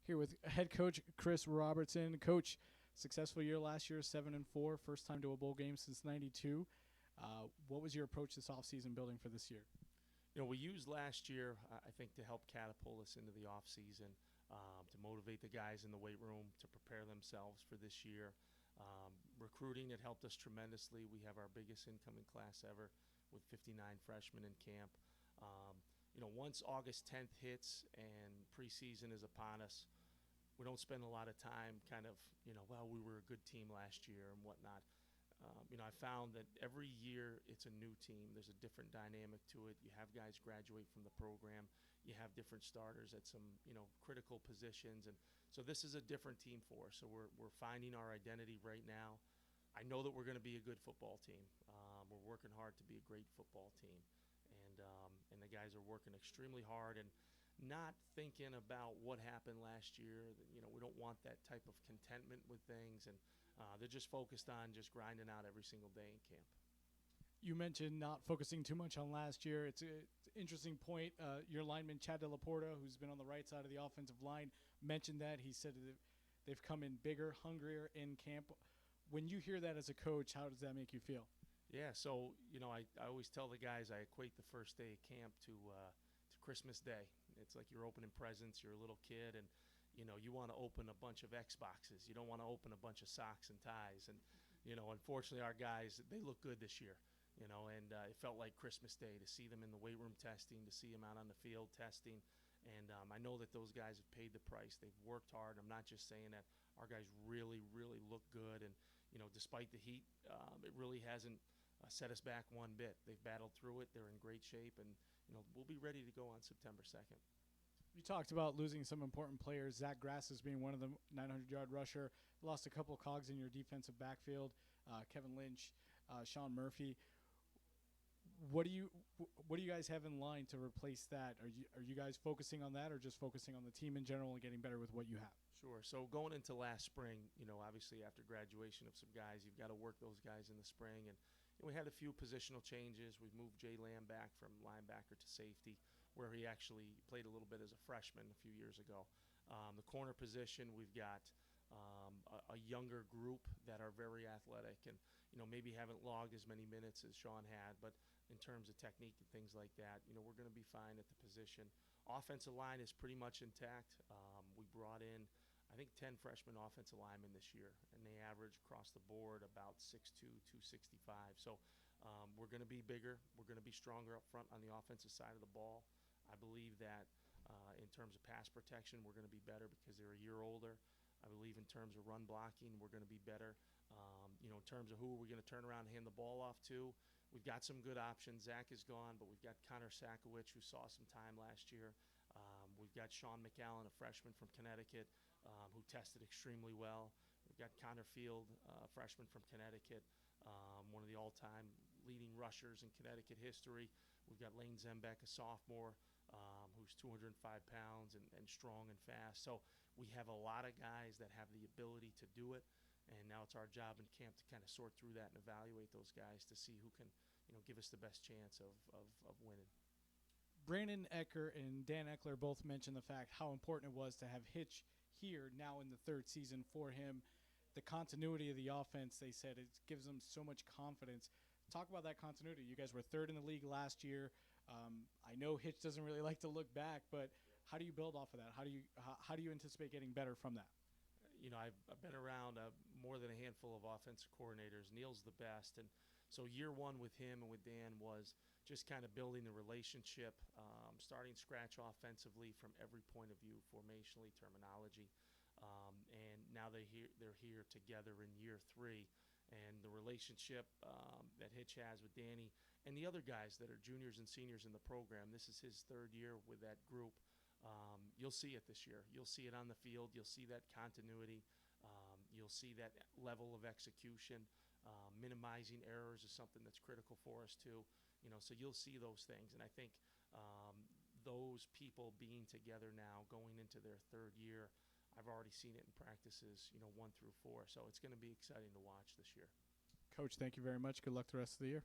Here with head coach Chris Robertson. Coach, successful year last year, 7-4, first time to a bowl game since '92. What was your approach this offseason building for this year? We used last year, I think, to help catapult us into the offseason, to motivate the guys in the weight room to prepare themselves for this year. Recruiting, it helped us tremendously. We have our biggest incoming class ever with 59 freshmen in camp. Once August 10th hits and preseason is upon us, we don't spend a lot of time we were a good team last year and whatnot. I found that every year it's a new team. There's a different dynamic to it. You have guys graduate from the program. You have different starters at some, critical positions. And so this is a different team for us. So we're finding our identity right now. I know that we're going to be a good football team. We're working hard to be a great football team. And the guys are working extremely hard and not thinking about what happened last year. We don't want that type of contentment with things, and they're just focused on just grinding out every single day in camp. You mentioned not focusing too much on last year. It's an interesting point. Your lineman, Chad De La Porta, who's been on the right side of the offensive line, mentioned that. He said that they've come in bigger, hungrier in camp. When you hear that as a coach, how does that make you feel? Yeah, so, I always tell the guys I equate the first day of camp to Christmas Day. It's like you're opening presents, you're a little kid, and, you want to open a bunch of Xboxes. You don't want to open a bunch of socks and ties. And, unfortunately, our guys, they look good this year, and it felt like Christmas Day to see them in the weight room testing, to see them out on the field testing. And I know that those guys have paid the price. They've worked hard. I'm not just saying that. Our guys really, really look good. And, despite the heat, it really hasn't set us back one bit. They've battled through it. They're in great shape. And, we'll be ready to go on September 2nd. You talked about losing some important players. Zach Grasses being one of them, 900-yard rusher. Lost a couple of cogs in your defensive backfield. Kevin Lynch, Sean Murphy. What do you guys have in line to replace that? Are you guys focusing on that, or just focusing on the team in general and getting better with what you have? Sure. So going into last spring, obviously after graduation of some guys, you've got to work those guys in the spring. And we had a few positional changes. We've moved Jay Lamb back from linebacker to safety, where he actually played a little bit as a freshman a few years ago. The corner position, we've got a younger group that are very athletic and, maybe haven't logged as many minutes as Sean had, but in terms of technique and things like that, we're going to be fine at the position. Offensive line is pretty much intact. We brought in, I think, 10 freshman offensive linemen this year, and they average across the board about 6'2", 265. So we're going to be bigger. We're going to be stronger up front on the offensive side of the ball. I believe that in terms of pass protection, we're going to be better because they're a year older. I believe in terms of run blocking, we're going to be better. In terms of who we're going to turn around and hand the ball off to, we've got some good options. Zach is gone, but we've got Connor Sakowicz, who saw some time last year. We've got Sean McAllen, a freshman from Connecticut, who tested extremely well. We've got Connor Field, a freshman from Connecticut, one of the all-time leading rushers in Connecticut history. We've got Lane Zembeck, a sophomore, who's 205 pounds and strong and fast. So we have a lot of guys that have the ability to do it, and now it's our job in camp to kind of sort through that and evaluate those guys to see who can, give us the best chance of winning. Brandon Ecker and Dan Eckler both mentioned the fact how important it was to have Hitch here now in the third season for him. The continuity of the offense, they said, it gives them so much confidence. Talk about that continuity. You guys were third in the league last year. I know Hitch doesn't really like to look back, but how do you build off of that? How do you anticipate getting better from that? I've been around more than a handful of offensive coordinators. Neil's the best, and so year one with him and with Dan was just kind of building the relationship, starting scratch offensively from every point of view, formationally, terminology, and now they're here together in year three. And the relationship that Hitch has with Danny and the other guys that are juniors and seniors in the program, this is his third year with that group. You'll see it this year. You'll see it on the field. You'll see that continuity. You'll see that level of execution. Minimizing errors is something that's critical for us too. So you'll see those things. And I think those people being together now, going into their third year, I've already seen it in practices, 1 through 4. So it's going to be exciting to watch this year. Coach, thank you very much. Good luck the rest of the year.